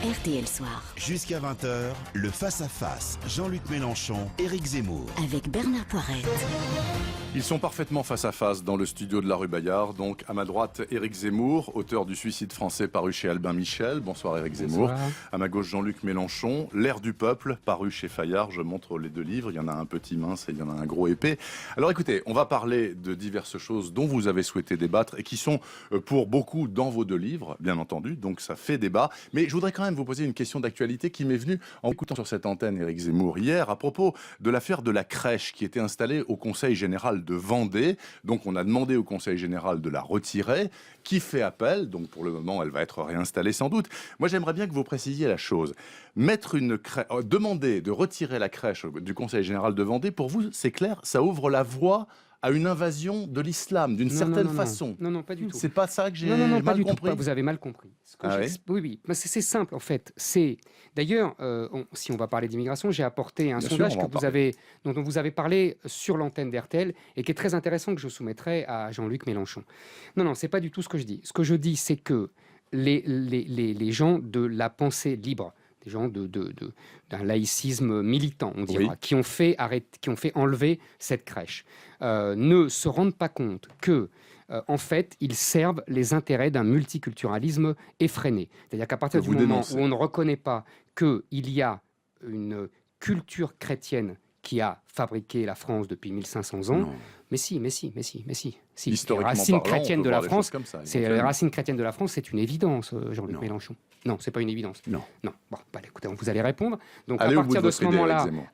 RTL Soir. Jusqu'à 20h, le face-à-face. Jean-Luc Mélenchon, Éric Zemmour. Avec Bernard Poirette. Ils sont parfaitement face à face dans le studio de la rue Bayard. Donc, à ma droite, Éric Zemmour, auteur du Suicide français paru chez Albin Michel. Bonsoir Éric Zemmour. Bonsoir. À ma gauche, Jean-Luc Mélenchon, L'air du peuple, paru chez Fayard. Je montre les deux livres. Il y en a un petit mince et il y en a un gros épais. Alors écoutez, on va parler de diverses choses dont vous avez souhaité débattre et qui sont pour beaucoup dans vos deux livres, bien entendu. Donc ça fait débat. Mais je voudrais quand même vous poser une question d'actualité qui m'est venue en écoutant sur cette antenne Éric Zemmour hier à propos de l'affaire de la crèche qui était installée au Conseil général de Vendée. Donc on a demandé au Conseil général de la retirer, qui fait appel. Donc pour le moment, elle va être réinstallée sans doute. Moi, j'aimerais bien que vous précisiez la chose. Demander de retirer la crèche du Conseil général de Vendée, pour vous, c'est clair, ça ouvre la voie à une invasion de l'islam, d'une certaine façon. Non, pas du tout. C'est pas ça que j'ai pas mal du compris. tout. Vous avez mal compris. Oui. Oui. C'est simple, en fait. D'ailleurs, si on va parler d'immigration, j'ai apporté un sondage dont vous avez parlé sur l'antenne d'RTL et qui est très intéressant, que je soumettrai à Jean-Luc Mélenchon. Non, c'est pas du tout ce que je dis. Ce que je dis, c'est que les gens de la pensée libre, des gens d'un laïcisme militant, on dira, qui ont fait enlever cette crèche, ne se rendent pas compte que, en fait, ils servent les intérêts d'un multiculturalisme effréné. C'est-à-dire qu'à partir du moment où on ne reconnaît pas qu'il y a une culture chrétienne qui a fabriqué la France depuis 1500 ans. Non. Mais si. Les racines chrétiennes de la France, les racines chrétiennes de la France, c'est une évidence, Jean-Luc Mélenchon. Non, c'est pas une évidence. Non. Bon, écoutez, vous allez répondre. Donc à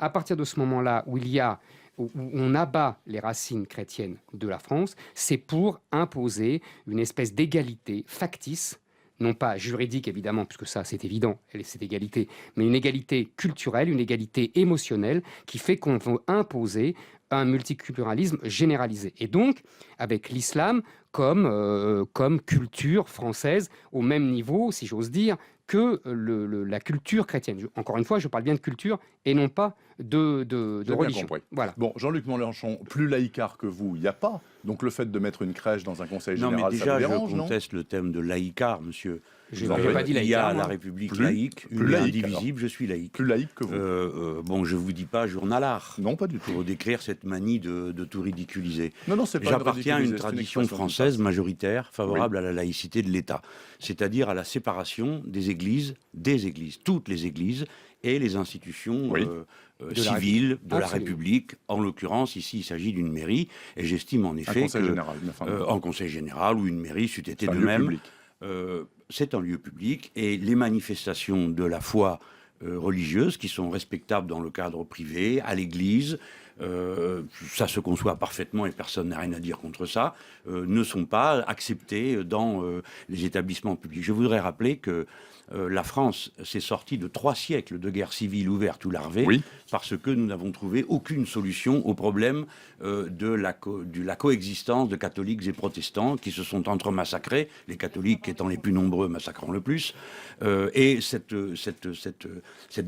partir de ce moment-là où on abat les racines chrétiennes de la France, c'est pour imposer une espèce d'égalité factice, non pas juridique évidemment, puisque ça c'est évident, cette égalité, mais une égalité culturelle, une égalité émotionnelle qui fait qu'on veut imposer un multiculturalisme généralisé. Et donc, avec l'islam comme culture française, au même niveau, si j'ose dire, que la culture chrétienne. Encore une fois, je parle bien de culture et non pas de religion. Voilà. Bon, Jean-Luc Mélenchon, plus laïcard que vous, il n'y a pas. Donc le fait de mettre une crèche dans un conseil général, mais déjà, ça vous dérange, je conteste le thème de laïcard, monsieur. Je n'ai pas dit laïcard. Il y a la République laïque, une et indivisible, je suis laïque. Plus laïque que vous. Bon, je ne vous dis pas journalard. Non, pas du tout. Pour décrire cette manie de tout ridiculiser. Non, c'est pas. J'appartiens à une tradition française majoritaire favorable à la laïcité de l'État, c'est-à-dire à la séparation des églises, toutes les églises et les institutions civiles de la République. En l'occurrence, ici, il s'agit d'une mairie, et j'estime en effet en conseil général ou une mairie, c'eût été de même. C'est un lieu public, et les manifestations de la foi religieuse, qui sont respectables dans le cadre privé, à l'église, ça se conçoit parfaitement et personne n'a rien à dire contre ça, ne sont pas acceptées dans les établissements publics. Je voudrais rappeler que la France s'est sortie de 3 siècles de guerre civile ouverte ou larvée, parce que nous n'avons trouvé aucune solution au problème de la coexistence de catholiques et protestants qui se sont entremassacrés, les catholiques étant les plus nombreux, massacrant le plus, et cette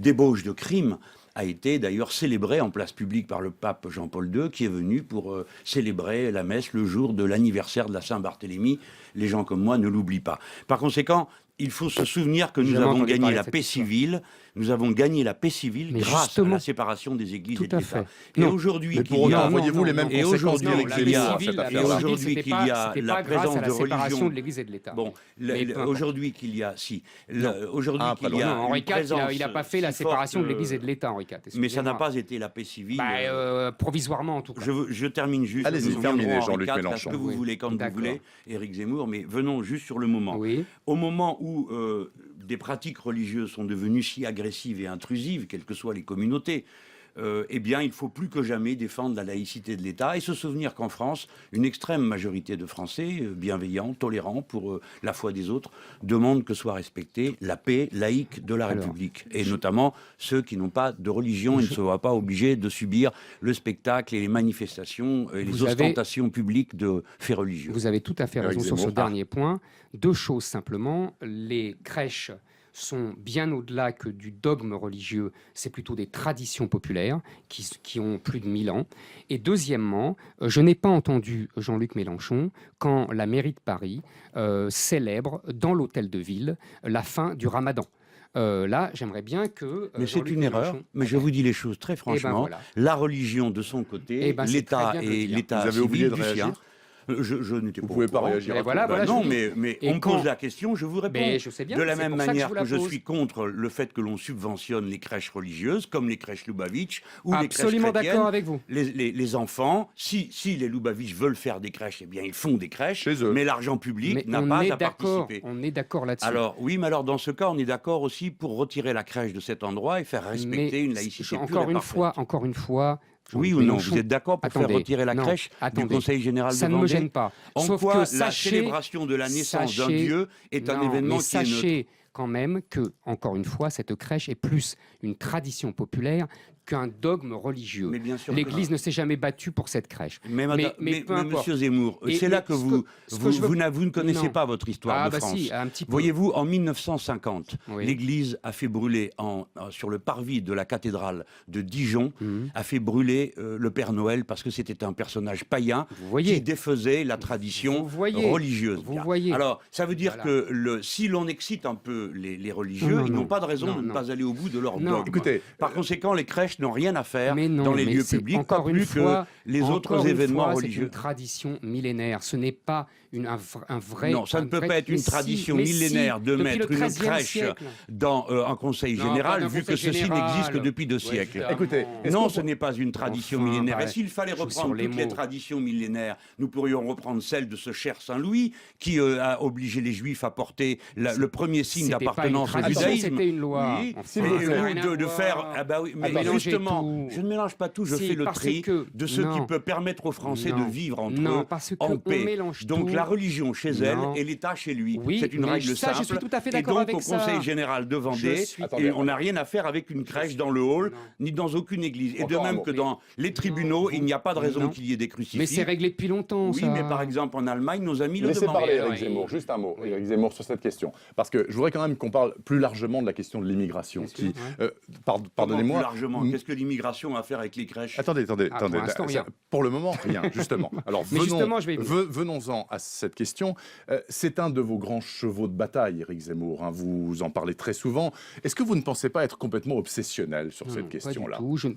débauche de crimes a été d'ailleurs célébrée en place publique par le pape Jean-Paul II, qui est venu pour célébrer la messe le jour de l'anniversaire de la Saint-Barthélemy. Les gens comme moi ne l'oublient pas. Par conséquent, il faut se souvenir que nous avons gagné la paix civile. Nous avons gagné la paix civile grâce à la séparation des églises et de l'État. Et aujourd'hui, voyez-vous les mêmes conséquences qu'il y a la présence de religion de l'Église et de l'État. Bon, aujourd'hui qu'il y a, aujourd'hui qu'il y a Henri IV, il n'a pas fait la séparation de l'Église et de l'État, Henri IV. Mais ça n'a pas été la paix civile. Provisoirement en tout cas. Je termine juste. Allez-y, terminez, Jean-Luc Mélenchon. Ce que vous voulez, quand vous voulez, Éric Zemmour, mais venons juste sur le moment. Au moment où des pratiques religieuses sont devenues si agressives et intrusives, quelles que soient les communautés, eh bien, il faut plus que jamais défendre la laïcité de l'État et se souvenir qu'en France, une extrême majorité de Français, bienveillants, tolérants pour la foi des autres, demandent que soit respectée la paix laïque de la République. Et notamment ceux qui n'ont pas de religion et ne se voient pas obligés de subir le spectacle et les manifestations et les ostentations publiques de faits religieux. Vous avez tout à fait raison sur ce dernier point. 2 choses simplement. Les crèches sont bien au-delà que du dogme religieux, c'est plutôt des traditions populaires qui ont plus de 1000 ans. Et deuxièmement, je n'ai pas entendu Jean-Luc Mélenchon quand la mairie de Paris célèbre dans l'hôtel de ville la fin du Ramadan. là, j'aimerais bien que... mais c'est une erreur, mais je vous dis les choses très franchement. voilà. La religion de son côté, l'État et l'État Vous avez oublié de réagir. Je n'étais pas. Vous pouvez pas réagir. Et voilà, non, mais on me pose la question, je vous réponds. Mais je sais bien, de la c'est même pour ça manière que je je vous la suis contre le fait que l'on subventionne les crèches religieuses, comme les crèches Lubavitch ou les crèches Absolument chrétiennes. d'accord avec vous. Les enfants, si les Lubavitch veulent faire des crèches, eh bien ils font des crèches, Chez eux. mais l'argent public Mais n'a on pas est à d'accord, participer. on est d'accord là-dessus. Alors oui, mais alors dans ce cas, on est d'accord aussi pour retirer la crèche de cet endroit et faire respecter une laïcité pure et parfaite. Encore une fois, Oui ou non, vous êtes d'accord pour faire retirer la crèche du Conseil général de Vendée? Ça ne me gêne pas. En Sauf quoi que la sachez, célébration de la naissance d'un Dieu est un événement qui est neutre? Sachez quand même que, encore une fois, cette crèche est plus une tradition populaire qu'un dogme religieux. L'Église ne s'est jamais battue pour cette crèche. Mais peu importe. Monsieur Zemmour, c'est là que vous ne connaissez pas votre histoire de France. Si, un petit peu. Voyez-vous, en 1950, Oui. l'Église a fait brûler sur le parvis de la cathédrale de Dijon, a fait brûler le Père Noël parce que c'était un personnage païen qui défaisait la tradition religieuse. Vous voyez. Alors, ça veut dire que si l'on excite un peu les religieux, ils n'ont pas de raison de ne pas aller au bout de leur dogme. Écoutez, par conséquent, les crèches n'ont rien à faire dans les lieux publics, pas plus que les autres événements religieux. C'est une tradition millénaire, ce n'est pas un vrai... Non, ça ne peut pas être une tradition millénaire de mettre une crèche dans un conseil général, vu que ceci n'existe que depuis 2 siècles. Écoutez, non, ce n'est pas une tradition millénaire. Et s'il fallait reprendre toutes les traditions millénaires, nous pourrions reprendre celle de ce cher Saint-Louis, qui a obligé les Juifs à porter le premier signe d'appartenance au judaïsme. C'était une loi. Oui, de faire... Ah bah oui, mais justement, je ne mélange pas tout, je fais le tri de ce qui peut permettre aux Français de vivre entre eux en paix. Donc la religion chez elle et l'État chez lui. C'est une règle simple. Je suis tout à fait et d'accord donc avec au Conseil général de Vendée, on n'a rien à faire avec une crèche dans le hall, ni dans aucune église. Et de même que dans les tribunaux, il n'y a pas de raison qu'il y ait des crucifix. Mais c'est réglé depuis longtemps, ça. Oui, mais par exemple en Allemagne, nos amis le demandent. Laissez parler Éric Zemmour, juste un mot, Éric Zemmour, sur cette question. Parce que je voudrais quand même qu'on parle plus largement de la question de l'immigration. Pardonnez-moi. Plus largement, qu'est-ce que l'immigration a à faire avec les crèches? Attendez. Pour le moment, rien, justement. Alors venons-en à cette question. C'est un de vos grands chevaux de bataille, Éric Zemmour. Hein, vous en parlez très souvent. Est-ce que vous ne pensez pas être complètement obsessionnel sur cette question-là? Pas du tout.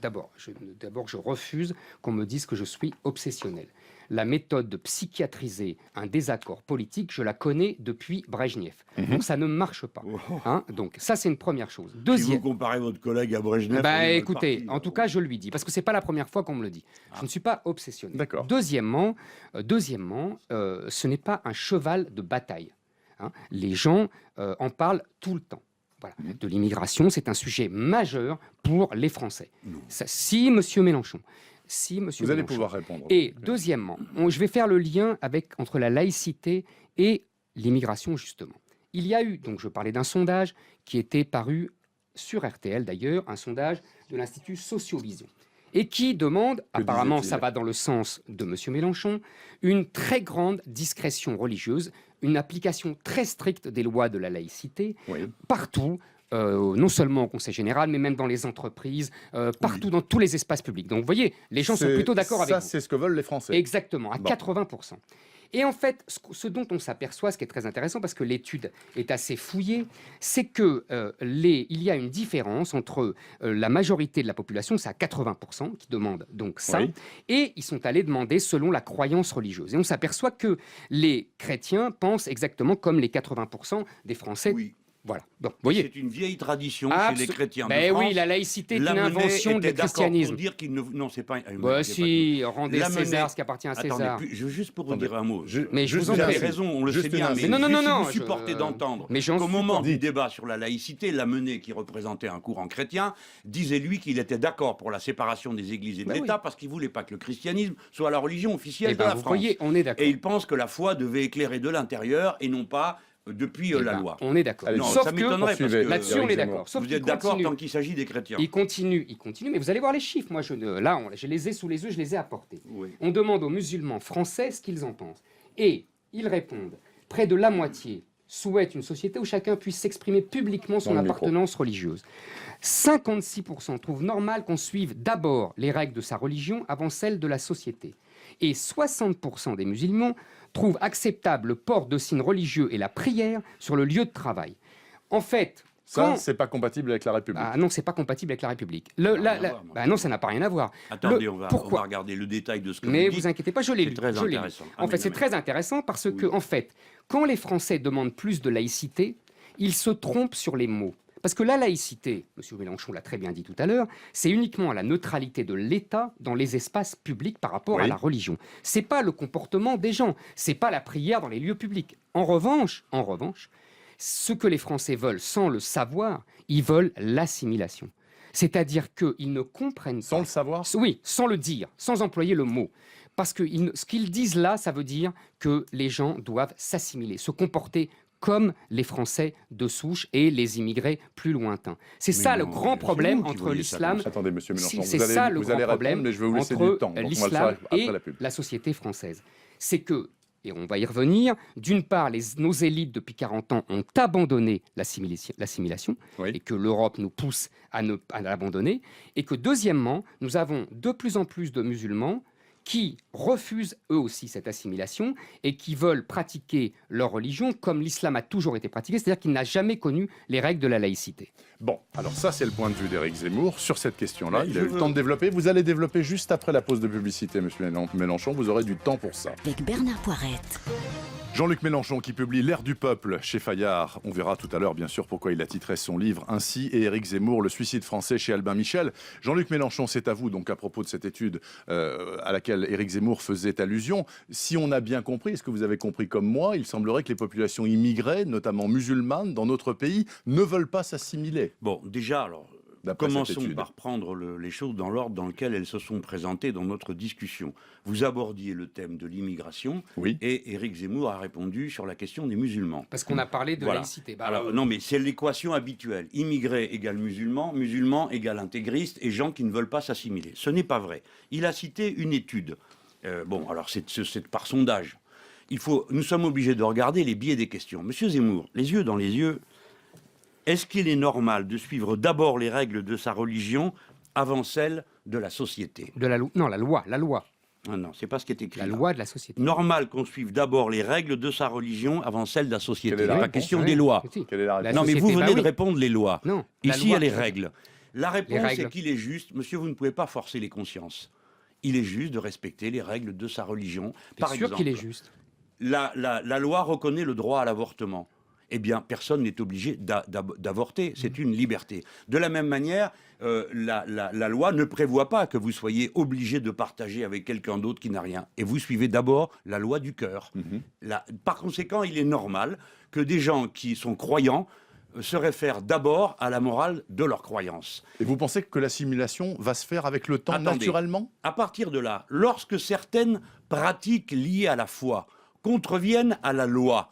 D'abord, je refuse qu'on me dise que je suis obsessionnel. La méthode de psychiatriser un désaccord politique, je la connais depuis Brejnev. Donc ça ne marche pas. Hein, donc ça, c'est une première chose. Si vous comparez votre collègue à Brejnev... écoutez, en tout cas, je lui dis, parce que ce n'est pas la première fois qu'on me le dit. Je ne suis pas obsessionnel. D'accord. Deuxièmement, ce n'est pas un cheval de bataille. Hein. Les gens en parlent tout le temps. Voilà. De l'immigration, c'est un sujet majeur pour les Français. Si M. Mélenchon... Vous allez pouvoir répondre. Et deuxièmement, je vais faire le lien entre la laïcité et l'immigration, justement. Il y a eu, donc je parlais d'un sondage qui était paru sur RTL d'ailleurs, un sondage de l'Institut Sociovision, et qui demande, apparemment ça va dans le sens de M. Mélenchon, une très grande discrétion religieuse, une application très stricte des lois de la laïcité, partout, non seulement au Conseil général, mais même dans les entreprises, partout dans tous les espaces publics. Donc vous voyez, les gens sont plutôt d'accord avec vous. Ça, c'est ce que veulent les Français. Exactement, à 80%. Et en fait, ce dont on s'aperçoit, ce qui est très intéressant, parce que l'étude est assez fouillée, c'est qu'il y a une différence entre la majorité de la population, c'est à 80% qui demandent donc ça, et ils sont allés demander selon la croyance religieuse. Et on s'aperçoit que les chrétiens pensent exactement comme les 80% des Français. Voilà. Donc, voyez. C'est une vieille tradition chez les chrétiens de France. Oui, la laïcité est une invention du christianisme. Pour dire qu'il ne... Non, c'est pas... rendez César ce qui appartient à César. Attendez, juste pour vous dire un mot. Mais je vous en prie. Vous avez prie. raison, on le sait bien. Mais non, vous supportez d'entendre qu'au moment du débat sur la laïcité, Lamennais, qui représentait un courant chrétien, disait lui qu'il était d'accord pour la séparation des églises et de l'État parce qu'il ne voulait pas que le christianisme soit la religion officielle de la France. Voyez, on est d'accord. Et il pense que la foi devait éclairer de l'intérieur et non pas depuis la loi. On est d'accord. Sauf ça m'étonnerait parce que là-dessus on est d'accord. Vous êtes d'accord tant qu'il s'agit des chrétiens. Il continue, mais vous allez voir les chiffres. Moi, je les ai sous les yeux, je les ai apportés. On demande aux musulmans français ce qu'ils en pensent. Et ils répondent, près de la moitié souhaitent une société où chacun puisse s'exprimer publiquement son appartenance religieuse. 56% trouvent normal qu'on suive d'abord les règles de sa religion avant celles de la société. Et 60% des musulmans trouvent acceptable le port de signes religieux et la prière sur le lieu de travail. En fait, Ça, c'est pas compatible avec la République. Ah non, c'est pas compatible avec la République. Non, ça n'a pas rien à voir. Attendez, on va regarder le détail de ce que vous dites. Mais vous inquiétez pas, je l'ai lu. C'est très intéressant. En fait, c'est très intéressant parce que, en fait, quand les Français demandent plus de laïcité, ils se trompent sur les mots. Parce que la laïcité, M. Mélenchon l'a très bien dit tout à l'heure, c'est uniquement la neutralité de l'État dans les espaces publics par rapport à la religion. C'est pas le comportement des gens, c'est pas la prière dans les lieux publics. En revanche, ce que les Français veulent, sans le savoir, ils veulent l'assimilation. C'est-à-dire qu'ils ne comprennent pas... Sans le savoir ? Oui, sans le dire, sans employer le mot. Parce que ce qu'ils disent là, ça veut dire que les gens doivent s'assimiler, se comporter comme les Français de souche et les immigrés plus lointains. C'est ça le grand problème entre l'islam... Attendez, monsieur Mélenchon, c'est ça le grand problème mais je vais vous laisser entre du temps. l'islam et la société française. C'est que, et on va y revenir, d'une part, nos élites depuis 40 ans ont abandonné l'assimilation, et que l'Europe nous pousse à l'abandonner, et que deuxièmement, nous avons de plus en plus de musulmans qui refusent eux aussi cette assimilation et qui veulent pratiquer leur religion comme l'islam a toujours été pratiqué, c'est-à-dire qu'il n'a jamais connu les règles de la laïcité. Bon, alors ça c'est le point de vue d'Éric Zemmour sur cette question-là. Il a eu le temps de développer. Vous allez développer juste après la pause de publicité, monsieur Mélenchon. Vous aurez du temps pour ça. Avec Bernard Poirette. Jean-Luc Mélenchon qui publie L'Air du peuple chez Fayard. On verra tout à l'heure bien sûr pourquoi il a titré son livre ainsi, et Éric Zemmour, Le suicide français chez Albin Michel. Jean-Luc Mélenchon, c'est à vous donc à propos de cette étude à laquelle Éric Zemmour faisait allusion. Si on a bien compris, est-ce que vous avez compris comme moi, il semblerait que les populations immigrées, notamment musulmanes dans notre pays, ne veulent pas s'assimiler. Bon, déjà, alors... Commençons par prendre les choses dans l'ordre dans lequel elles se sont présentées dans notre discussion. Vous abordiez le thème de l'immigration et Éric Zemmour a répondu sur la question des musulmans. Parce qu'on a parlé de laïcité. Alors, non, mais c'est l'équation habituelle. Immigré égale musulman, musulman égale intégriste et gens qui ne veulent pas s'assimiler. Ce n'est pas vrai. Il a cité une étude. Alors c'est par sondage. Nous sommes obligés de regarder les biais des questions. Monsieur Zemmour, les yeux dans les yeux... Est-ce qu'il est normal de suivre d'abord les règles de sa religion avant celles de la société ? Non, la loi. Ah non, c'est pas ce qui est écrit. La loi de la société. Normal qu'on suive d'abord les règles de sa religion avant celles de la société. C'est la question des lois. Quelle est la réponse ? Non, mais vous venez de répondre les lois. Non. Ici, il y a les règles. La réponse est qu'il est juste. Monsieur, vous ne pouvez pas forcer les consciences. Il est juste de respecter les règles de sa religion. Par exemple, qu'il est juste. La loi reconnaît le droit à l'avortement. Eh bien, personne n'est obligé d'avorter. C'est une liberté. De la même manière, la loi ne prévoit pas que vous soyez obligé de partager avec quelqu'un d'autre qui n'a rien. Et vous suivez d'abord la loi du cœur. Par conséquent, il est normal que des gens qui sont croyants se réfèrent d'abord à la morale de leur croyance. Et vous pensez que l'assimilation va se faire avec le temps naturellement ? À partir de là, lorsque certaines pratiques liées à la foi contreviennent à la loi,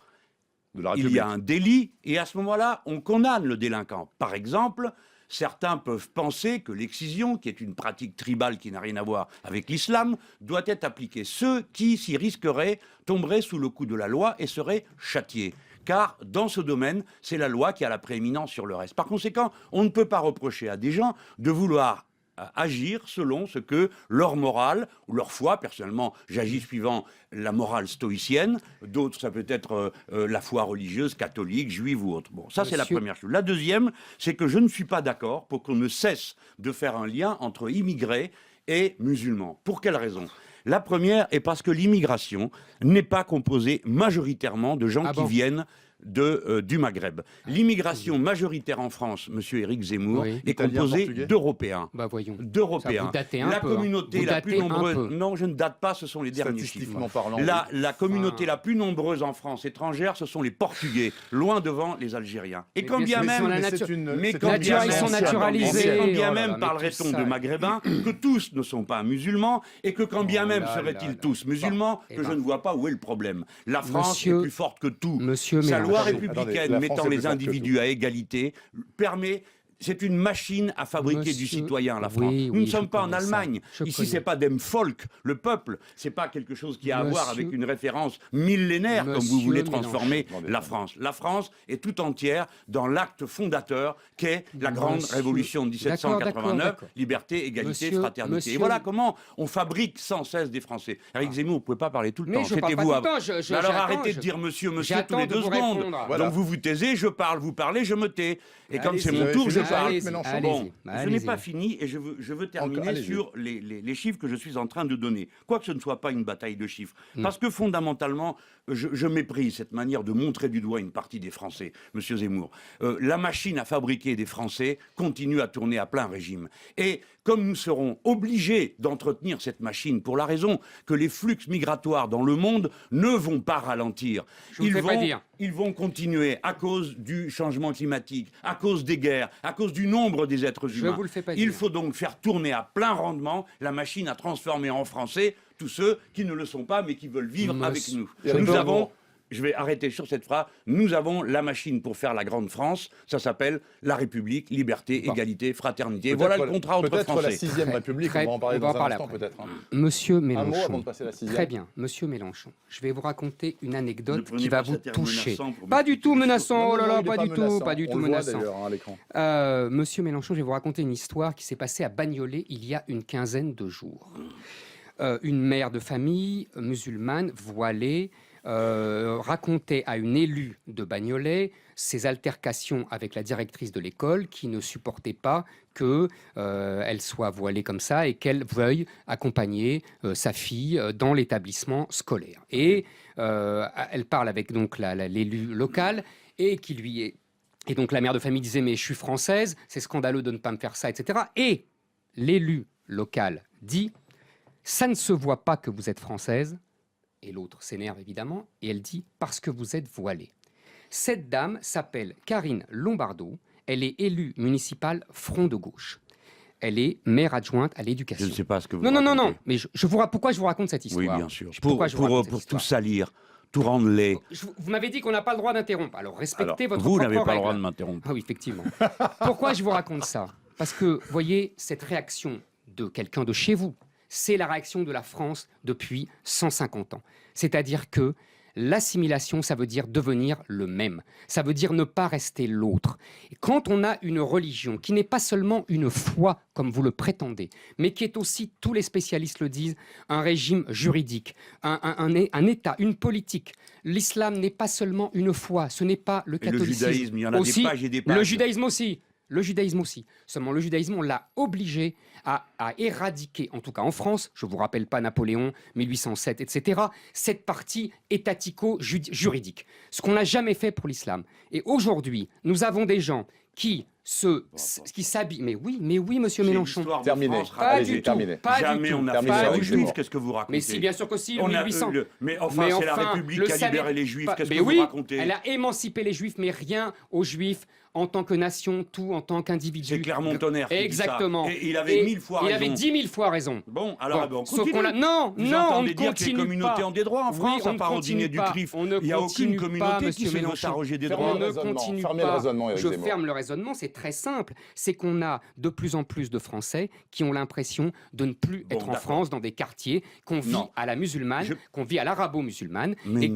il y a un délit, et à ce moment-là, on condamne le délinquant. Par exemple, certains peuvent penser que l'excision, qui est une pratique tribale qui n'a rien à voir avec l'islam, doit être appliquée. Ceux qui s'y risqueraient tomberaient sous le coup de la loi et seraient châtiés. Car dans ce domaine, c'est la loi qui a la prééminence sur le reste. Par conséquent, on ne peut pas reprocher à des gens de vouloir agir selon ce que leur morale ou leur foi, personnellement j'agis suivant la morale stoïcienne, d'autres ça peut être la foi religieuse, catholique, juive ou autre. Bon, ça c'est la première chose. La deuxième, c'est que je ne suis pas d'accord pour qu'on ne cesse de faire un lien entre immigrés et musulmans. Pour quelle raison ? La première est parce que l'immigration n'est pas composée majoritairement de gens qui viennent du Maghreb. L'immigration majoritaire en France, monsieur Éric Zemmour, est composée d'Européens. Voyons. D'Européens. La communauté la plus nombreuse... Non, je ne date pas, ce sont les derniers chiffres. Parlant, la communauté la plus nombreuse en France étrangère, ce sont les Portugais, loin devant les Algériens. Et quand bien même... ils sont naturalisés. Quand bien même parlerait-on de Maghrébins, que tous ne sont pas musulmans, et que quand bien même seraient-ils tous musulmans, que je ne vois pas où est le problème. La France est plus forte que tout. La loi républicaine mettant les individus à égalité permet C'est une machine à fabriquer du citoyen, la France. Nous ne sommes pas en Allemagne. Ici, c'est pas dem Volk, le peuple. C'est pas quelque chose qui a à voir avec une référence millénaire, comme vous voulez transformer la France. La France est tout entière dans l'acte fondateur qu'est la grande révolution de 1789, liberté, égalité, fraternité. Et voilà comment on fabrique sans cesse des Français. Éric Zemmour, vous ne pouvez pas parler tout le temps. C'était-vous avant. Alors arrêtez de dire monsieur tous les 2 secondes. Donc vous vous taisez, je parle, vous parlez, je me tais. Et comme c'est mon tour, je parle. Bon, je n'ai pas fini et je veux terminer sur les chiffres que je suis en train de donner. Quoique ce ne soit pas une bataille de chiffres. Parce que fondamentalement, je méprise cette manière de montrer du doigt une partie des Français, monsieur Zemmour. La machine à fabriquer des Français continue à tourner à plein régime. Et comme nous serons obligés d'entretenir cette machine pour la raison que les flux migratoires dans le monde ne vont pas ralentir. Ils vont continuer à cause du changement climatique, à cause des guerres, à cause du nombre des êtres humains. Il faut donc faire tourner à plein rendement la machine à transformer en Français tous ceux qui ne le sont pas mais qui veulent vivre avec nous. Je vais arrêter sur cette phrase. Nous avons la machine pour faire la grande France. Ça s'appelle la République, liberté, égalité, fraternité. Voilà le contrat entre Français. Peut-être la 6e République, on va en parler dans un instant peut-être. Monsieur Mélenchon. Un mot avant de passer à la 6e. Très bien, monsieur Mélenchon. Je vais vous raconter une anecdote qui va vous toucher. Pas du tout menaçant, oh là là, pas du tout menaçant. Monsieur Mélenchon, je vais vous raconter une histoire qui s'est passée à Bagnolet il y a une quinzaine de jours. Une mère de famille musulmane, voilée, racontait à une élue de Bagnolet ses altercations avec la directrice de l'école qui ne supportait pas qu'elle soit voilée comme ça et qu'elle veuille accompagner sa fille dans l'établissement scolaire. Et elle parle avec donc l'élu local et qui lui est... Et donc la mère de famille disait « mais je suis française, c'est scandaleux de ne pas me faire ça, etc. » Et l'élu local dit « ça ne se voit pas que vous êtes française ». Et l'autre s'énerve évidemment, et elle dit « parce que vous êtes voilée ». Cette dame s'appelle Karine Lombardo, elle est élue municipale Front de Gauche. Elle est maire adjointe à l'éducation. Je ne sais pas ce que vous Non, mais pourquoi je vous raconte cette histoire? Oui, bien sûr. Pour tout salir, tout rendre laid. Vous m'avez dit qu'on n'a pas le droit d'interrompre, alors respectez votre propre Vous n'avez pas règle. le droit de m'interrompre. Ah oui, effectivement. Pourquoi je vous raconte ça? Parce que, vous voyez, cette réaction de quelqu'un de chez vous, c'est la réaction de la France depuis 150 ans. C'est-à-dire que l'assimilation, ça veut dire devenir le même. Ça veut dire ne pas rester l'autre. Et quand on a une religion qui n'est pas seulement une foi, comme vous le prétendez, mais qui est aussi, tous les spécialistes le disent, un régime juridique, un État, une politique. L'islam n'est pas seulement une foi, ce n'est pas le catholicisme. Le judaïsme, il y en a aussi, des pages et des pages. Le judaïsme aussi. Le judaïsme aussi. Seulement, le judaïsme, on l'a obligé à éradiquer, en tout cas en France, je ne vous rappelle pas Napoléon, 1807, etc., cette partie étatico-juridique. Ce qu'on n'a jamais fait pour l'islam. Et aujourd'hui, nous avons des gens qui s'habillent. Mais oui, monsieur Mélenchon. Terminé. Pas du tout. Jamais on n'a fait les Juifs. Qu'est-ce que vous racontez? Mais si, bien sûr que si, on 1800. Mais enfin, c'est la République qui a libéré les Juifs. Qu'est-ce que vous racontez? Elle a émancipé les Juifs, mais rien aux Juifs en tant que nation, tout en tant qu'individu. C'est Clermont-Tonnerre. Exactement. Et il avait 1000 fois raison. Il avait 10 000 fois raison. Bon, alors on sauf continue. Non, vous on ne dire que les communautés ont des droits en France, à part au dîner du CRIF. Il n'y a aucune communauté qui se veut s'arroger des droits. On ne continue pas. Je ferme le raisonnement, c'est très simple. C'est qu'on a de plus en plus de Français qui ont l'impression de ne plus être en France, dans des quartiers, qu'on vit à la musulmane, qu'on vit à l'arabo-musulmane, et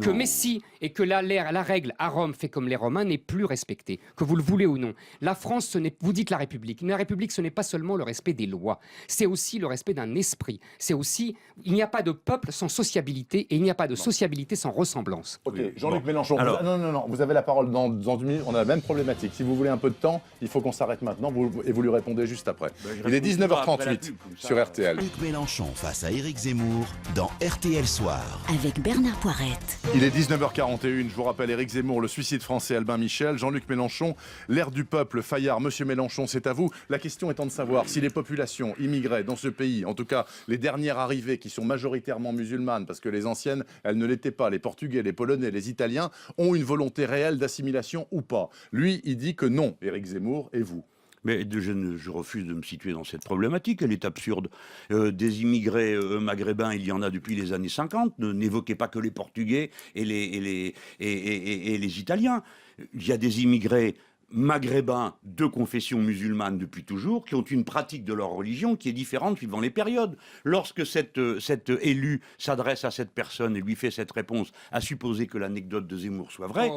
que la règle à Rome fait comme les Romains n'est plus respectée, que vous le voulez ou non. La France, vous dites la République. Mais la République, ce n'est pas seulement le respect des lois, c'est aussi le respect d'un esprit. C'est aussi, il n'y a pas de peuple sans sociabilité et il n'y a pas de sociabilité sans ressemblance. Ok, Jean-Luc Mélenchon, non, vous avez la parole dans 2 minutes, on a la même problématique. Si vous voulez un peu de temps, il faut qu'on s'arrête maintenant et vous lui répondez juste après. Il est 19h38 sur RTL. Jean-Luc Mélenchon face à Éric Zemmour dans RTL Soir. Avec Bernard Poirette. Il est 19h41, je vous rappelle Éric Zemmour, le suicide français Albin Michel, Jean-Luc Mélenchon, l'ère du peuple, Fayard, monsieur Mélenchon, c'est à vous. La question étant de savoir si les populations immigrées dans ce pays, en tout cas les dernières arrivées qui sont majoritairement musulmanes, parce que les anciennes, elles ne l'étaient pas, les Portugais, les Polonais, les Italiens, ont une volonté réelle d'assimilation ou pas. Lui, il dit que non, Éric Zemmour, et vous? Mais je refuse de me situer dans cette problématique, elle est absurde. Des immigrés maghrébins, il y en a depuis les années 50, n'évoquez pas que les Portugais et les Italiens. Il y a des immigrés maghrébins de confession musulmane depuis toujours, qui ont une pratique de leur religion qui est différente suivant les périodes. Lorsque cet élu s'adresse à cette personne et lui fait cette réponse, à supposer que l'anecdote de Zemmour soit vraie,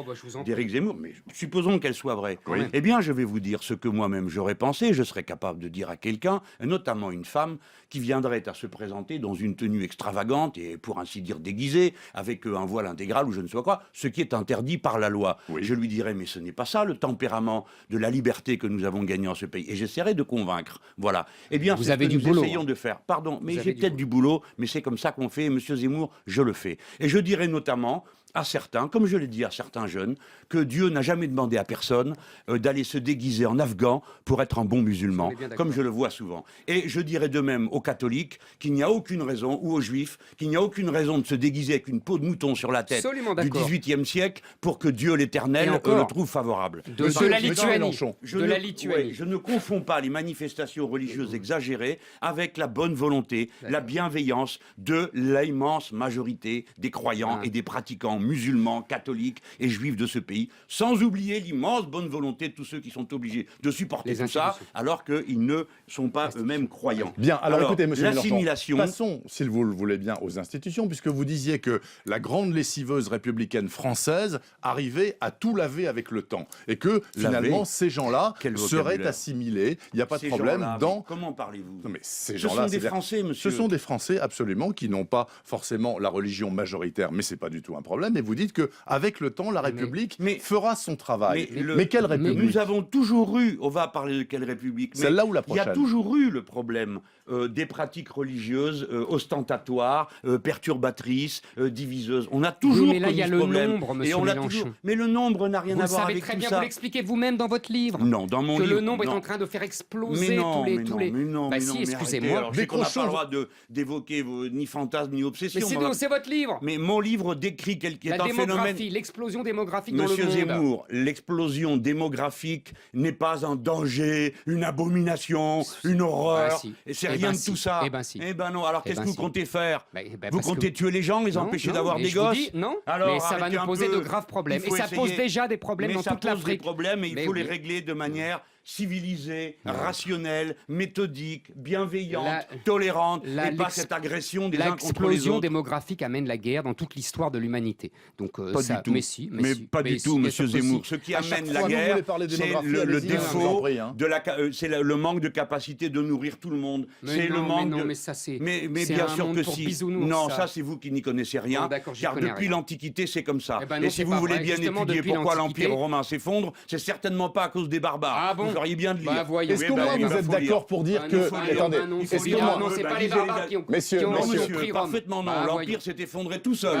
d'Éric Zemmour, mais supposons qu'elle soit vraie, eh bien je vais vous dire ce que moi-même j'aurais pensé, je serais capable de dire à quelqu'un, notamment une femme, qui viendrait à se présenter dans une tenue extravagante et pour ainsi dire déguisée, avec un voile intégral ou je ne sais quoi, ce qui est interdit par la loi. Je lui dirais, mais ce n'est pas ça le tempérament de la liberté que nous avons gagnée en ce pays. Et j'essaierai de convaincre. Voilà. Eh bien, vous avez du boulot. Essayons de faire. Pardon, mais j'ai peut-être du boulot, mais c'est comme ça qu'on fait. Monsieur Zemmour, je le fais. Et je dirais notamment à certains, comme je l'ai dit à certains jeunes, que Dieu n'a jamais demandé à personne d'aller se déguiser en afghan pour être un bon musulman, comme je le vois souvent. Et je dirais de même aux catholiques qu'il n'y a aucune raison, ou aux juifs, qu'il n'y a aucune raison de se déguiser avec une peau de mouton sur la tête du XVIIIe siècle pour que Dieu l'Éternel le trouve favorable. De la Lituanie. Je ne confonds pas les manifestations religieuses exagérées avec la bonne volonté, la bienveillance de l'immense majorité des croyants et des pratiquants musulmans, catholiques et juifs de ce pays, sans oublier l'immense bonne volonté de tous ceux qui sont obligés de supporter tout ça, alors qu'ils ne sont pas eux-mêmes croyants. Bien, alors écoutez, monsieur l'assimilation... Passons, s'il vous le voulez bien, aux institutions, puisque vous disiez que la grande lessiveuse républicaine française arrivait à tout laver avec le temps, et que finalement, ces gens-là seraient assimilés. Il n'y a pas de problème dans... Comment parlez-vous? Non, mais ces gens-là, ce sont des Français, monsieur. Ce sont des Français, absolument, qui n'ont pas forcément la religion majoritaire, mais c'est pas du tout un problème. Et vous dites qu'avec le temps, la République fera son travail. Mais quelle République? Nous avons toujours eu, on va parler de quelle République? Celle-là ou la prochaine? Il y a toujours eu le problème des pratiques religieuses ostentatoires, perturbatrices, diviseuses. On a toujours mais là, il y a le nombre, monsieur Mélenchon. Mais le nombre n'a rien à voir avec tout ça. Vous savez très bien, vous l'expliquez vous-même dans votre livre. Non, dans mon livre. Que le nombre est en train de faire exploser tous les... Mais non, si, excusez-moi. On n'a pas le droit d'évoquer ni fantasmes ni obsessions. Mais c'est votre livre. Mais mon livre décrit quel est un phénomène... L'explosion démographique dans le monde. Monsieur Zemmour, l'explosion démographique n'est pas un danger, une abomination, une horreur. C'est rien de tout ça. Eh ben non. Alors qu'est-ce que vous comptez faire? Vous comptez tuer les gens, les empêcher d'avoir des gosses? Non. Mais ça va nous poser de graves problèmes. Et ça pose déjà des problèmes dans toute l'Afrique. Des problèmes et il faut les régler de manière civilisée, rationnelle, méthodique, bienveillante, tolérante, et pas cette agression des uns contre les autres. L'explosion démographique amène la guerre dans toute l'histoire de l'humanité. Donc pas du tout. Mais pas du tout, monsieur Zemmour. Ce qui amène la guerre, c'est le défaut c'est le manque de capacité de nourrir tout le monde. C'est le manque de... Mais bien sûr que si. Non, ça c'est vous qui n'y connaissez rien, car depuis l'Antiquité c'est comme ça. Et si vous voulez bien étudier pourquoi l'Empire romain s'effondre, c'est certainement pas à cause des barbares. Vous auriez bien de lire. Est-ce que moi vous êtes d'accord pour dire que... Attendez, est-ce que moi... c'est pas les barbares qui ont compris parfaitement non. L'Empire s'est effondré tout seul.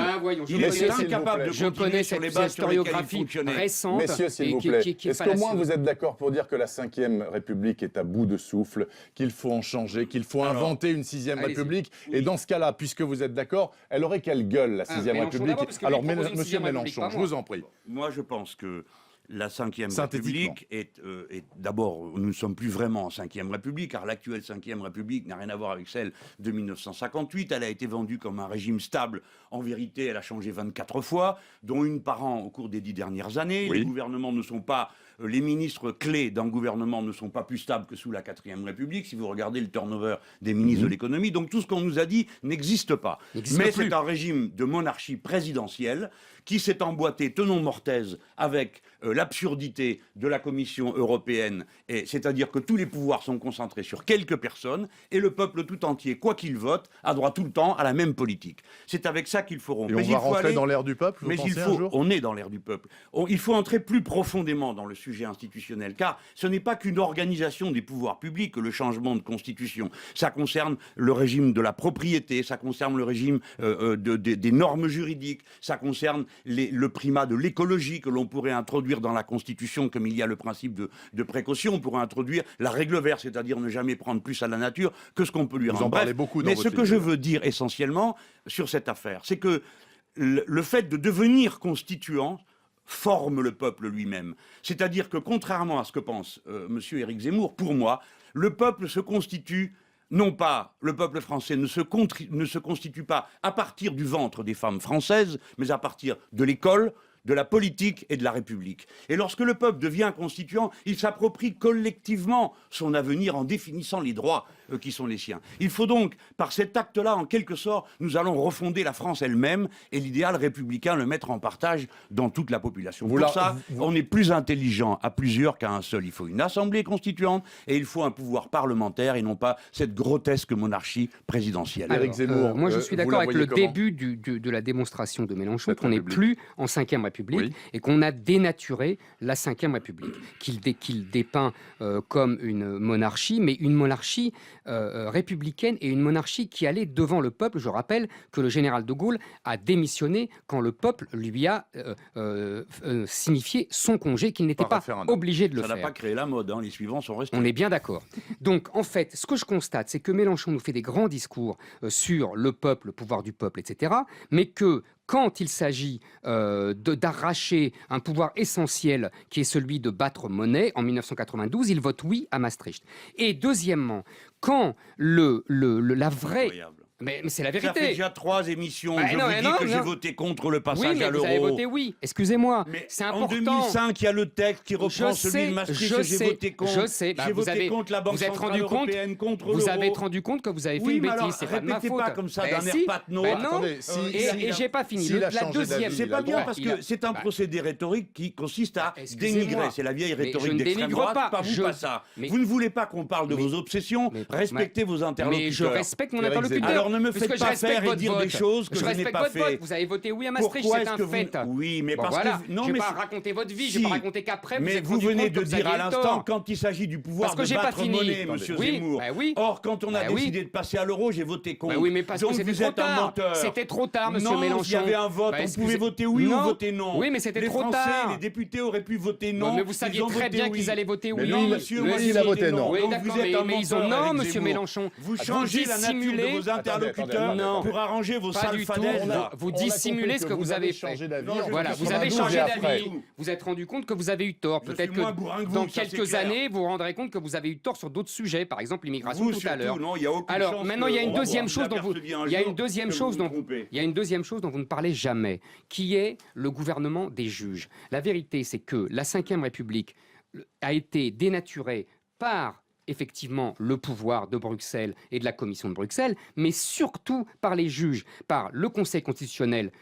Il était incapable de continuer sur les bases sur lesquelles il fonctionnait. Messieurs, s'il vous plaît, est-ce que moi vous êtes d'accord pour dire que la 5e République est à bout de souffle, qu'il faut en changer, qu'il faut inventer une 6e République? Et dans ce cas-là, puisque vous êtes d'accord, elle aurait quelle gueule, la 6e République? Alors, monsieur Mélenchon, je vous en prie. Moi, je pense que la 5e République est d'abord, nous ne sommes plus vraiment en 5e République, car l'actuelle 5e République n'a rien à voir avec celle de 1958. Elle a été vendue comme un régime stable. En vérité, elle a changé 24 fois, dont une par an au cours des 10 dernières années. Les gouvernements ne sont pas... Les ministres clés d'un gouvernement ne sont pas plus stables que sous la 4e République, si vous regardez le turnover des ministres de l'économie. Donc tout ce qu'on nous a dit n'existe pas. Mais c'est un régime de monarchie présidentielle qui s'est emboîté tenons mortaise avec l'absurdité de la Commission européenne, c'est-à-dire que tous les pouvoirs sont concentrés sur quelques personnes et le peuple tout entier, quoi qu'il vote, a droit tout le temps à la même politique. C'est avec ça qu'il faut rompre. Et on va rentrer dans l'ère du peuple, vous pensez un jour ? On est dans l'ère du peuple. Il faut entrer plus profondément dans le sujet institutionnel, car ce n'est pas qu'une organisation des pouvoirs publics que le changement de constitution. Ça concerne le régime de la propriété, ça concerne le régime des normes juridiques, ça concerne le primat de l'écologie que l'on pourrait introduire dans la Constitution, comme il y a le principe de précaution. On pourrait introduire la règle verte, c'est-à-dire ne jamais prendre plus à la nature que ce qu'on peut lui rendre. Vous en parlez beaucoup dans mais votre ce que je veux dire essentiellement sur cette affaire, c'est que le fait de devenir constituant forme le peuple lui-même. C'est-à-dire que contrairement à ce que pense monsieur Éric Zemmour, pour moi, le peuple se constitue, non pas, le peuple français ne se constitue pas à partir du ventre des femmes françaises, mais à partir de l'école, de la politique et de la République. Et lorsque le peuple devient constituant, il s'approprie collectivement son avenir en définissant les droits qui sont les siens. Il faut donc, par cet acte-là, en quelque sorte, nous allons refonder la France elle-même et l'idéal républicain le mettre en partage dans toute la population. Pour ça, on est plus intelligent à plusieurs qu'à un seul. Il faut une assemblée constituante et il faut un pouvoir parlementaire et non pas cette grotesque monarchie présidentielle. Éric Zemmour, moi je suis d'accord avec le début de la démonstration de Mélenchon, qu'on n'est plus en Ve République et qu'on a dénaturé la Ve République, qu'il dépeint comme une monarchie, mais une monarchie républicaine et une monarchie qui allait devant le peuple. Je rappelle que le général de Gaulle a démissionné quand le peuple lui a signifié son congé, qu'il n'était pas obligé de le faire. Ça n'a pas créé la mode, hein, les suivants sont restés. On est bien d'accord. Donc en fait, ce que je constate, c'est que Mélenchon nous fait des grands discours sur le peuple, le pouvoir du peuple, etc., mais que quand il s'agit d'arracher un pouvoir essentiel qui est celui de battre monnaie, en 1992, il vote oui à Maastricht. Et deuxièmement, quand la vraie... Mais c'est la vérité. Ça fait déjà 3 émissions. Je vous dis que j'ai voté contre le passage à l'euro. Vous avez voté oui. Excusez-moi. C'est important. En 2005, il y a le texte qui reprend celui de Maastricht. J'ai voté contre. Je sais. J'ai voté contre la Banque centrale européenne, contre l'euro. Vous avez rendu compte que vous avez fait une bêtise. C'est pas de ma faute. Répétez pas comme ça d'un air patenot. Et j'ai pas fini. La deuxième. C'est pas bien parce que c'est un procédé rhétorique qui consiste à dénigrer. C'est la vieille rhétorique d'extrême droite. Pas vous, pas ça. Vous ne voulez pas qu'on parle de vos obsessions. Respectez vos interlocuteurs. Mais je respecte mon interlocuteur. Alors ne me faites pas faire et dire des choses que je n'ai pas fait. Vous avez voté oui à Maastricht, c'est un fait. Oui, mais parce que... Non, je ne vais pas raconter votre vie, je ne vais pas raconter qu'après, mais vous venez de dire à l'instant, quand il s'agit du pouvoir de battre monnaie, monsieur Zemmour. Or, quand on a décidé de passer à l'euro, j'ai voté contre. Oui, mais parce que c'était trop tard. C'était trop tard, monsieur Mélenchon. Non, il y avait un vote, on pouvait voter oui ou voter non. Oui, mais c'était trop tard. Les Français, les députés auraient pu voter non. Mais vous saviez très bien qu'ils allaient voter oui. Non, monsieur, moi il a voté non. Oui, d'accord, mais ils ont non, monsieur Mélenchon. Vous changez la nature de vos interlocuteurs pour arranger vos pas du tout. Vous dissimulez ce que vous avez fait. Voilà, vous avez changé d'avis. Vous êtes rendu compte que vous avez eu tort. Peut-être que dans quelques années, vous vous rendrez compte que vous avez eu tort sur d'autres sujets, par exemple l'immigration tout à l'heure. Alors maintenant, il y a une deuxième chose dont vous ne parlez jamais, qui est le gouvernement des juges. La vérité, c'est que la Ve République a été dénaturée par effectivement le pouvoir de Bruxelles et de la Commission de Bruxelles, mais surtout par les juges, par le Conseil constitutionnel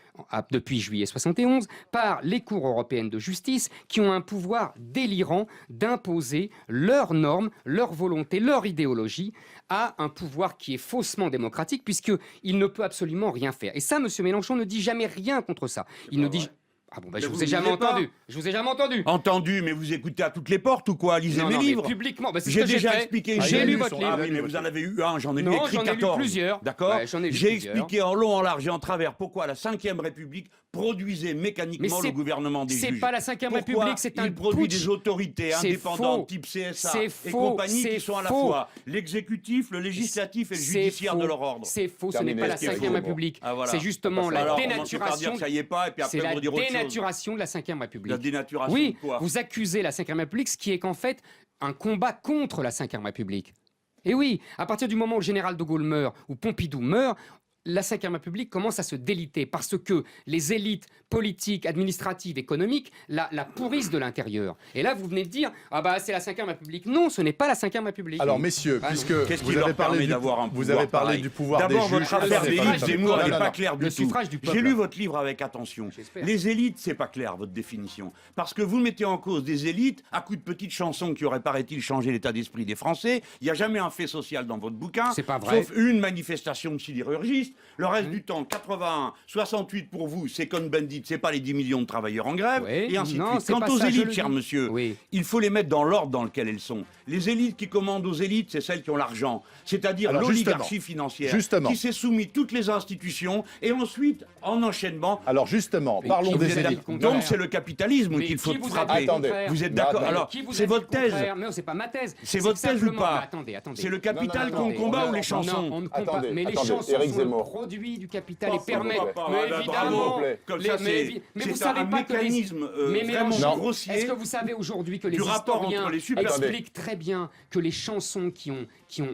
depuis juillet 71, par les cours européennes de justice, qui ont un pouvoir délirant d'imposer leurs normes, leur volonté, leur idéologie à un pouvoir qui est faussement démocratique, puisqu'il ne peut absolument rien faire. Et ça, M. Mélenchon ne dit jamais rien contre ça. Il ne dit... Ah bon, je vous ai jamais entendu. Je vous ai jamais entendu. Entendu, mais vous écoutez à toutes les portes ou quoi? Lisez mes livres. Publiquement, j'ai déjà expliqué. J'ai lu votre livre. Ah oui, mais vous en avez eu un, j'en ai lu écrit 14. J'en ai lu plusieurs. D'accord. J'ai expliqué en long, en large et en travers pourquoi la Ve République produisait mécaniquement le gouvernement des juges. C'est pas la Ve République, c'est un putsch. Il produit des autorités indépendantes type CSA et compagnie qui sont à la fois l'exécutif, le législatif et le judiciaire de leur ordre. C'est faux, ce n'est pas la Ve République. C'est justement la dénaturation. Ça y est pas et puis après vous dire autre chose. C'est la dénaturation de la Ve République. La dénaturation de quoi? Vous accusez la Ve République, ce qui est qu'en fait un combat contre la Ve République. Et oui, à partir du moment où le général de Gaulle meurt, ou Pompidou meurt, la Ve République commence à se déliter parce que les élites politiques, administratives, économiques la pourrissent de l'intérieur. Et là, vous venez de dire « Ah bah c'est la Ve République ». Non, ce n'est pas la Ve République. Alors messieurs, puisque vous avez parlé du pouvoir des juges... D'abord, votre affaire d'élite, Zemmour, elle n'est pas claire du tout. J'ai lu votre livre avec attention. Les élites, c'est pas clair, votre définition. Parce que vous mettez en cause des élites à coups de petites chansons qui auraient, paraît-il, changé l'état d'esprit des Français. Il n'y a jamais un fait social dans votre bouquin. C'est pas vrai. Sauf une manifestation de sidérurgistes. Le reste du temps, 81, 68 pour vous, c'est Cohn-Bendit, c'est pas les 10 millions de travailleurs en grève, et ainsi de suite. Quant aux élites, cher monsieur, il faut les mettre dans l'ordre dans lequel elles sont. Les élites qui commandent aux élites, c'est celles qui ont l'argent, c'est-à-dire l'oligarchie financière, qui s'est soumise toutes les institutions, et ensuite, en enchaînement... Alors justement, parlons des élites. Donc c'est le capitalisme qu'il faut frapper. Vous êtes d'accord? Alors, c'est votre thèse. Non, c'est pas ma thèse. C'est votre thèse ou pas? Attendez. C'est le capital qu'on combat ou les chansons? Mais les chansons sont le produit du capital et Oh, permet. mais évidemment. Comme ça, Mais vous savez pas que mécanisme mais vraiment Mélenchon, grossier. est-ce que vous savez aujourd'hui que les rapport historiens entre les super- expliquent très bien que les chansons qui ont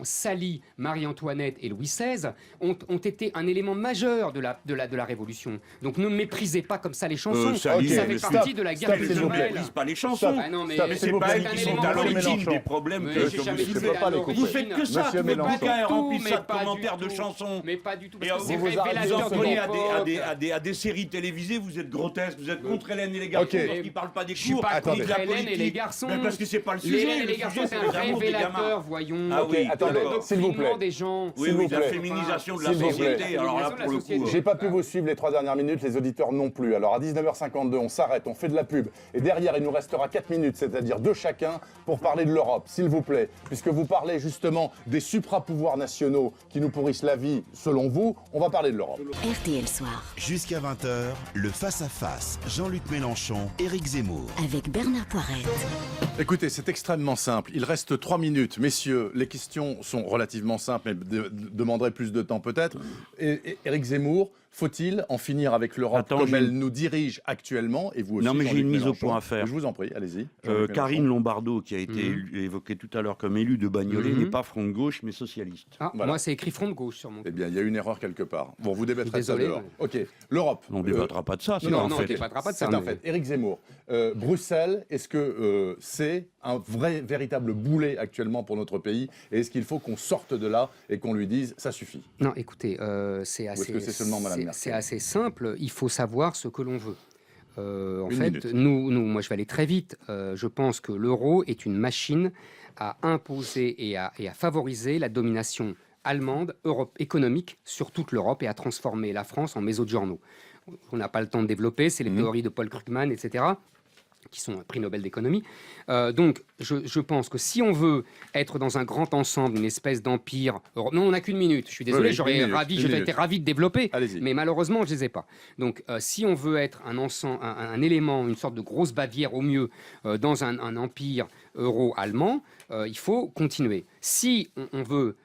sali Marie-Antoinette et Louis XVI ont été un élément majeur de la Révolution. Donc ne méprisez pas comme ça les chansons. Ça fait partie de la guerre Je ne culturelle. méprise pas les chansons. Ah non, mais C'est pas elles qui sont à l'origine des problèmes Mais que j'ai je jamais vous dit faites. ça à l'origine. Vous faites que ça, Monsieur tous les Mélenchon. bouquins remplis Mais ça de pas du commentaires de tout. chansons. Mais pas du tout, Et parce que c'est vous révélateur de prenez l'époque. à des séries télévisées, vous êtes grotesque, vous êtes contre Hélène et les garçons Ok. parce qu'ils parlent pas des Je suis cours. pas ni de contre la Hélène et les politique. garçons. Mais parce que c'est pas le sujet. Hélène et les Le garçons, sujet, c'est c'est un les amours des gamins. révélateur, voyons. Ah oui, attendez, d'accord. s'il vous plaît. Des gens. Oui, S'il oui, vous la plaît. féminisation de la S'il vous plaît. société. Alors là, pour le coup. J'ai pas pu vous suivre les 3 dernières minutes, les auditeurs non plus. Alors à 19h52, on s'arrête, on fait de la pub. Et derrière, il nous restera 4 minutes, c'est-à-dire 2 chacun, pour parler de l'Europe, s'il vous plaît. Puisque vous parlez justement des supra-pouvoirs nationaux qui nous pourrissent la vie, selon vous, on va parler de l'Europe. RTL Soir, Jusqu'à 20h, le face-à-face Jean-Luc Mélenchon, Éric Zemmour. avec Bernard Poirette. Écoutez, c'est extrêmement simple. Il reste 3 minutes. Messieurs, les questions sont relativement simples, mais demanderaient plus de temps peut-être. Éric Zemmour, faut-il en finir avec l'Europe Attends, comme j'ai elle une- nous dirige actuellement et vous aussi, Non, mais j'ai Jean-Luc une mise au Mélenchon. point à faire. Je vous en prie, allez-y. Karine Lombardo, qui a été évoquée tout à l'heure comme élue de Bagnolet, n'est pas front de gauche, mais socialiste. Ah, Voilà. moi, c'est écrit front de gauche sur mon. Eh bien, il y a une erreur quelque part. Bon, vous débattrez de ça Désolé, dehors. Ok, l'Europe. On ne débattra pas de ça, c'est non, un non, fait. on débattra pas de ça. C'est un mais- fait. Éric Zemmour, Bruxelles, est-ce que c'est un véritable boulet actuellement pour notre pays? Et est-ce qu'il faut qu'on sorte de là et qu'on lui dise ça suffit? Non, écoutez, c'est est-ce assez. que c'est seulement Madame Merkel C'est assez simple. Il faut savoir ce que l'on veut. En Une fait, minute. moi, je vais aller très vite. Je pense que l'euro est une machine à imposer et à favoriser la domination allemande, économique sur toute l'Europe et à transformer la France en Mezzogiorno. On n'a pas le temps de développer, c'est les théories de Paul Krugman, etc., qui sont un prix Nobel d'économie. Donc, je pense que si on veut être dans un grand ensemble, une espèce d'empire... Non, on n'a qu'une minute. Je suis désolé, Oui, j'aurais été ravi de développer, Allez-y. mais malheureusement, je ne les ai pas. Donc, si on veut être un élément, une sorte de grosse Bavière au mieux, dans un empire euro-allemand, il faut continuer. Si on veut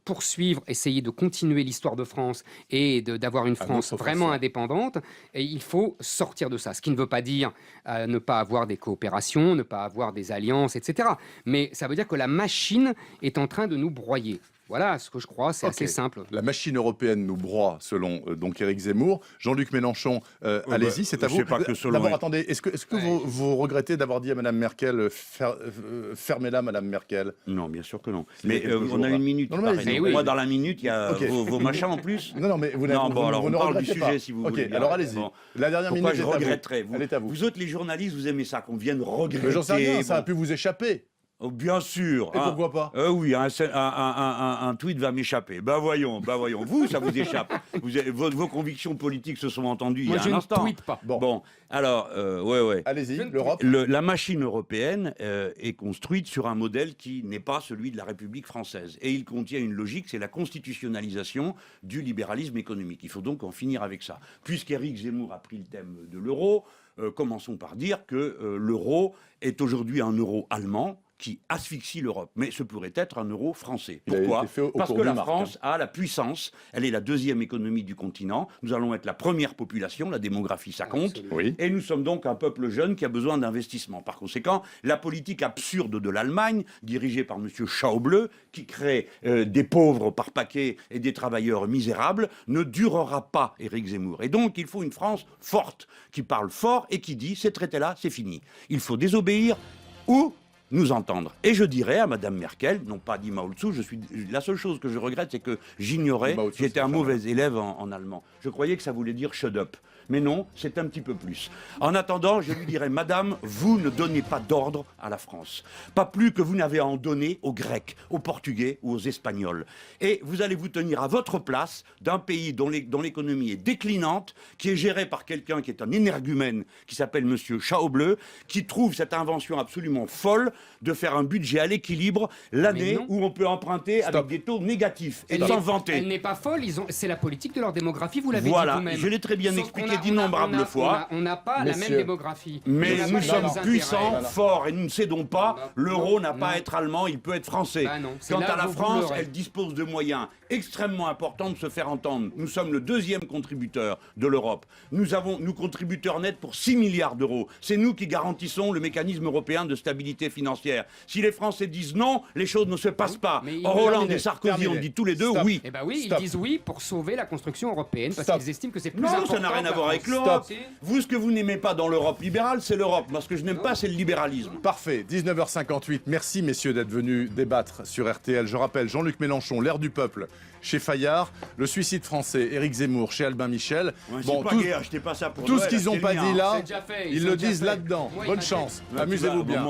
poursuivre, essayer de continuer l'histoire de France et d'avoir une France autre vraiment façon. indépendante, et il faut sortir de ça. Ce qui ne veut pas dire ne pas avoir des coopérations, ne pas avoir des alliances, etc. Mais ça veut dire que la machine est en train de nous broyer. Voilà ce que je crois, c'est assez simple. La machine européenne nous broie, selon donc Éric Zemmour. Jean-Luc Mélenchon, allez-y, c'est à je vous. sais pas que selon D'abord, lui. attendez, est-ce que vous regrettez d'avoir dit à Madame Merkel, fermez-la, Madame Merkel? Non, bien sûr que non. C'est Mais quelques jours, on a là. une minute. Non, mais pareil. allez-y. Donc, Oui. moi, dans la minute, il y a Ok. vos machins en plus. Non, mais vous, Non, bon, alors vous on ne parle du regrettez sujet pas. si vous Ok, voulez bien. alors allez-y. Bon. La dernière Pourquoi minute je est à vous. regretterais Elle est à vous. Vous autres, les journalistes, vous aimez ça, qu'on vienne regretter. Mais j'en sais rien, ça a bon. pu vous échapper. Oh, bien sûr. Et pourquoi pas? Oui, un tweet va m'échapper. Ben voyons. Vous, ça vous échappe. Vos convictions politiques se sont entendues Moi, il y je a un ne instant. tweete pas. Bon. Alors, ouais. Allez-y, l'Europe. La machine européenne est construite sur un modèle qui n'est pas celui de la République française. Et il contient une logique, c'est la constitutionnalisation du libéralisme économique. Il faut donc en finir avec ça. Puisqu'Éric Zemmour a pris le thème de l'euro, commençons par dire que l'euro est aujourd'hui un euro allemand qui asphyxie l'Europe. Mais ce pourrait être un euro français. Il a Pourquoi? été fait au Parce cours que du la Marc, France a la puissance, elle est la deuxième économie du continent, nous allons être la première population, la démographie ça compte, Absolument. Oui. et nous sommes donc un peuple jeune qui a besoin d'investissement. Par conséquent, la politique absurde de l'Allemagne, dirigée par M. Schauble, qui crée des pauvres par paquet et des travailleurs misérables, ne durera pas, Éric Zemmour. Et donc, il faut une France forte, qui parle fort et qui dit, ces traités-là, c'est fini. Il faut désobéir ou nous entendre. Et je dirais à Madame Merkel, non pas dit Mao Tzu, la seule chose que je regrette, c'est que j'ignorais, Mao Tzu, j'étais c'est un jamais. mauvais élève en allemand. Je croyais que ça voulait dire shut up. Mais non, c'est un petit peu plus. En attendant, je lui dirais, Madame, vous ne donnez pas d'ordre à la France. Pas plus que vous n'avez à en donner aux Grecs, aux Portugais ou aux Espagnols. Et vous allez vous tenir à votre place d'un pays dont l'économie est déclinante, qui est géré par quelqu'un qui est un énergumène, qui s'appelle Monsieur Schauble, qui trouve cette invention absolument folle de faire un budget à l'équilibre l'année non. où on peut emprunter avec des taux négatifs et Elle sans n'est- vanter. Elle n'est pas folle, c'est la politique de leur démographie, vous l'avez dit Voilà, vous-même. je l'ai très bien Sauf expliqué expliqué d'innombrables fois. On n'a pas la même Messieurs. démographie. Mais nous sommes intérêts. puissants, forts, et nous ne cédons pas. Non. L'euro n'a pas à Non. être allemand, il peut être français. Bah non, c'est Quant là à la où vous France, l'aurez. elle dispose de moyens extrêmement importants de se faire entendre. Nous sommes le deuxième contributeur de l'Europe. Nous contributeurs nets pour 6 milliards d'euros. C'est nous qui garantissons le mécanisme européen de stabilité financière. Si les Français disent non, les choses ne se passent pas. mais Or, Hollande terminé, et Sarkozy terminé. ont dit tous les deux Stop. oui. Eh ben oui, Stop. ils disent oui pour sauver la construction européenne, parce Stop. qu'ils estiment que c'est plus Non, important. ça n'a rien à voir avec que la l'Europe. France. Vous, ce que vous n'aimez pas dans l'Europe libérale, c'est l'Europe. Moi, ce que je n'aime pas, c'est le libéralisme. Parfait, 19h58. Merci messieurs d'être venus débattre sur RTL. Je rappelle, Jean-Luc Mélenchon, L'Air du peuple chez Fayard, le suicide français, Éric Zemmour chez Albin Michel. Ouais, Bon, pas tout, gay, achetez pas ça pour tout ce Noël, qu'ils n'ont achetez pas le dit mien. là, C'est déjà fait, ils sont le déjà disent fait. là-dedans. Oui, Bonne achetez. chance, Là, tu amusez-vous vas- bien.